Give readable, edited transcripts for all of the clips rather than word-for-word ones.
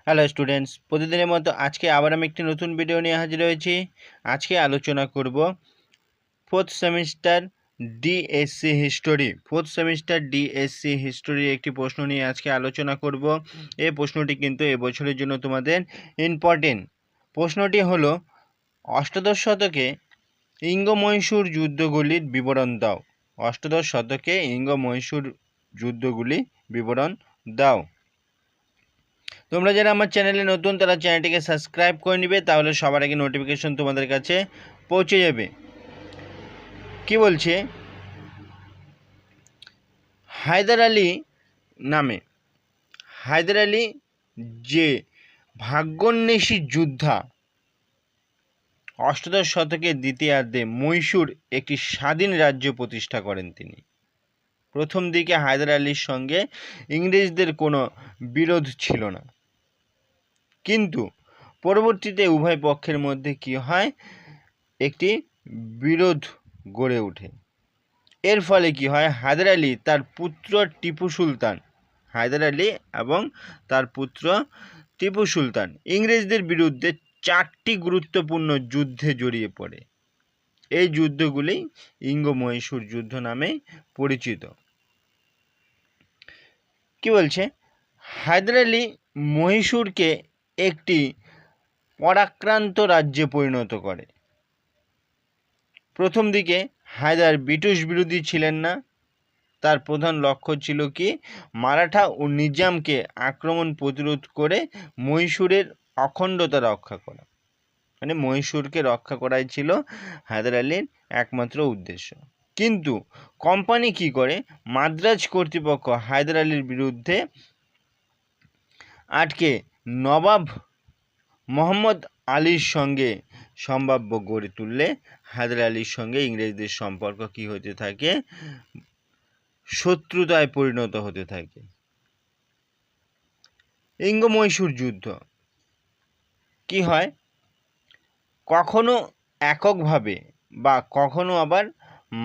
Hello students, প্রতিদিনের মতো আজকে আবার আমি একটি নতুন ভিডিও নিয়ে হাজির হয়েছি। আজকে আলোচনা করব ফোর্থ সেমিস্টার ডিএসসি হিস্টোরি একটি প্রশ্ন নিয়ে আজকে আলোচনা করব। এই প্রশ্নটি কিন্তু এবছরের জন্য তোমাদের ইম্পর্টেন্ট। প্রশ্নটি হলো, অষ্টাদশ শতকে ইঙ্গ-মহীশূর যুদ্ধগুলির বিবরণ দাও। অষ্টাদশ শতকে ইঙ্গ-মহীশূর যুদ্ধগুলি বিবরণ দাও। তোমরা যারা আমার চ্যানেলে নতুন তারা চ্যানেলটিকে সাবস্ক্রাইব করে নিবে, তাহলে সবার আগে নোটিফিকেশন তোমাদের কাছে পৌঁছে যাবে। কি বলছে, হায়দার আলী যে ভাগ্যান্বেষী যোদ্ধা, অষ্টাদশ শতকের দ্বিতীয়ার্ধে মহীশূর একটি স্বাধীন রাজ্য প্রতিষ্ঠা করেন তিনি। প্রথম দিকে হায়দার আলীর সঙ্গে ইংরেজদের কোনো বিরোধ ছিল না, কিন্তু পরবর্তীতে উভয় পক্ষের মধ্যে কি হয়, একটি বিরোধ গড়ে ওঠে। এর ফলে কি হয়, হায়দার আলী এবং তার পুত্র টিপু সুলতান ইংরেজদের বিরুদ্ধে 4টি গুরুত্বপূর্ণ যুদ্ধে জড়িয়ে পড়ে। এই যুদ্ধগুলি ইঙ্গ-মহীশূর যুদ্ধ নামে পরিচিত। কি বলছে, হায়দার আলী মহীশূরকে একটি পরাক্রান্ত রাজ্যে পরিণত করে। প্রথম দিকে হায়দার ব্রিটিশ বিরোধী ছিলেন না। তার প্রধান লক্ষ্য ছিল কি, মারাঠা ও নিজামকে আক্রমণ প্রতিরোধ করে মহীশূরের অখণ্ডতা রক্ষা করা। মানে মহীশূরকে রক্ষা করাই ছিল হায়দার আলীর একমাত্র উদ্দেশ্য। কিন্তু কোম্পানি কি করে, মাদ্রাজ কর্তৃপক্ষ হায়দার আলীর বিরুদ্ধে আটকে নবাব মোহাম্মদ আলীর সঙ্গে সম্ভাব্য গড়ে তুললে হায়দার আলীর সঙ্গে ইংরেজদের সম্পর্ক কি হতে থাকে, শত্রুতায় পরিণত হতে থাকে। ইঙ্গ-মহীশূর যুদ্ধ কি হয়, কখনো এককভাবে বা কখনো আবার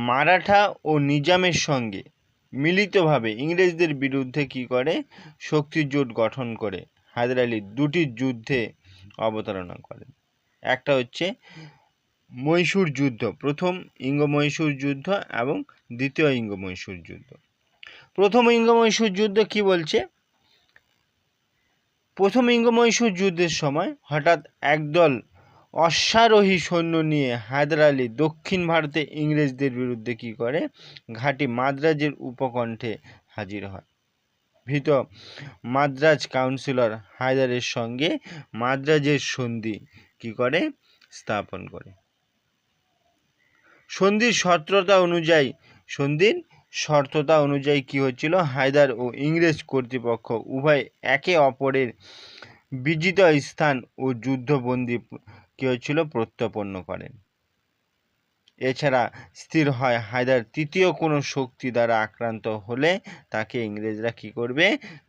মারাঠা ও নিজামের সঙ্গে মিলিতভাবে ইংরেজদের বিরুদ্ধে কি করে, শক্তির জোট গঠন করে হায়দার আলী 2টি যুদ্ধে অবতারণা করেন। একটা হচ্ছে মহীশূর যুদ্ধ, প্রথম ইঙ্গ-মহীশূর যুদ্ধ এবং দ্বিতীয় ইঙ্গ-মহীশূর যুদ্ধ। প্রথম ইঙ্গ-মহীশূর যুদ্ধ কি বলছে, প্রথম ইঙ্গ-মহীশূর যুদ্ধের সময় হঠাৎ একদল অশ্বারোহী সৈন্য নিয়ে হায়দার আলী দক্ষিণ ভারতে ইংরেজদের বিরুদ্ধে কি করে, ঘাঁটি মাদ্রাজের উপকণ্ঠে হাজির হয়। ভীত মাদ্রাজ কাউন্সিলর হায়দারের সঙ্গে মাদ্রাজের সন্ধি কি করে, স্থাপন করে। সন্ধির শর্ততা অনুযায়ী কি হচ্ছিল, হায়দার ও ইংরেজ কর্তৃপক্ষ উভয় একে অপরের বিজিত স্থান ও যুদ্ধবন্দী কি হচ্ছিল, প্রত্যর্পণ করেন। এছাড়া স্থির হয়, হায়দার তৃতীয় কোনো শক্তি দ্বারা আক্রান্ত হলে তাকে ইংরেজরা কি করবে,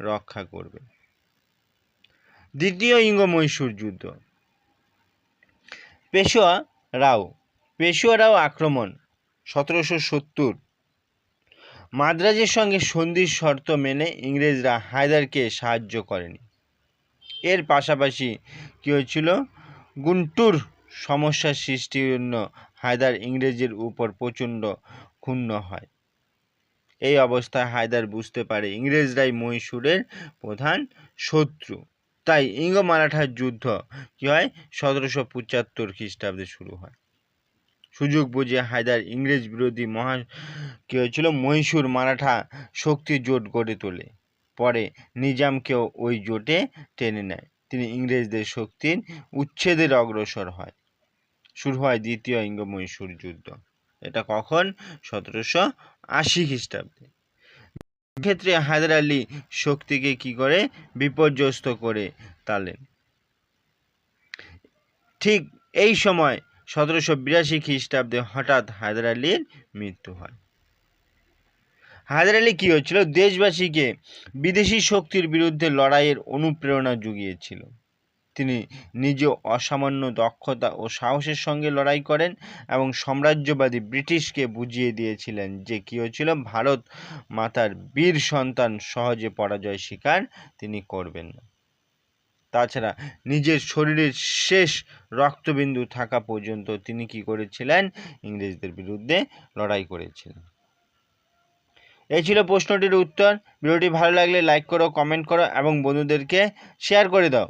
রক্ষা করবে। দ্বিতীয় ইঙ্গ-মহীশূর যুদ্ধ, পেশোয়া রাও আক্রমণ 1770। মাদ্রাজের সঙ্গে সন্ধির শর্ত মেনে ইংরেজরা হায়দারকে সাহায্য করেনি। এর পাশাপাশি কি হয়েছিল, গুন্টুর সমস্যার সৃষ্টির জন্য হায়দার ইংরেজের উপর প্রচণ্ড ক্ষুণ্ণ হয়। এই অবস্থায় হায়দার বুঝতে পারে ইংরেজরাই মহীশূরের প্রধান শত্রু। তাই ইঙ্গ-মারাঠার যুদ্ধ কি হয়, 1775 খ্রিস্টাব্দে শুরু হয়। সুযোগ বুঝে হায়দার ইংরেজ বিরোধী কি হয়েছিল, মহীশূর মারাঠা শক্তি জোট গড়ে তোলে। পরে নিজামকেও ওই জোটে টেনে নেয়। তিনি ইংরেজদের শক্তির উচ্ছেদের অগ্রসর হয়। শুরু হয় দ্বিতীয় ইঙ্গ-মহীশূর যুদ্ধ। এটা কখন, 1780 খ্রিস্টাব্দে। ক্ষেত্রে হায়দার আলী শক্তিকে কি করে, বিপর্যস্ত করে তোলেন। ঠিক এই সময় 1782 খ্রিস্টাব্দে হঠাৎ হায়দার আলীর মৃত্যু হয়। হায়দার আলী কি হচ্ছিল, দেশবাসীকে বিদেশি শক্তির বিরুদ্ধে লড়াইয়ের অনুপ্রেরণা জুগিয়েছিল। তিনি নিজে অসামান্য দক্ষতা ও সাহসের সঙ্গে লড়াই করেন এবং সাম্রাজ্যবাদী ব্রিটিশকে বুঝিয়ে দিয়েছিলেন যে কি হয়েছিল, ভারত মাতার বীর সন্তান সহজে পরাজয় স্বীকার তিনি করবেন না। তাছাড়া নিজের শরীরের শেষ রক্তবিন্দু থাকা পর্যন্ত তিনি কি করেছিলেন? ইংরেজদের বিরুদ্ধে লড়াই করেছিলেন। এই ছিল প্রশ্নটির উত্তর। ভিডিওটি ভালো লাগলে লাইক করো, কমেন্ট করো এবং বন্ধুদেরকে শেয়ার করে দাও।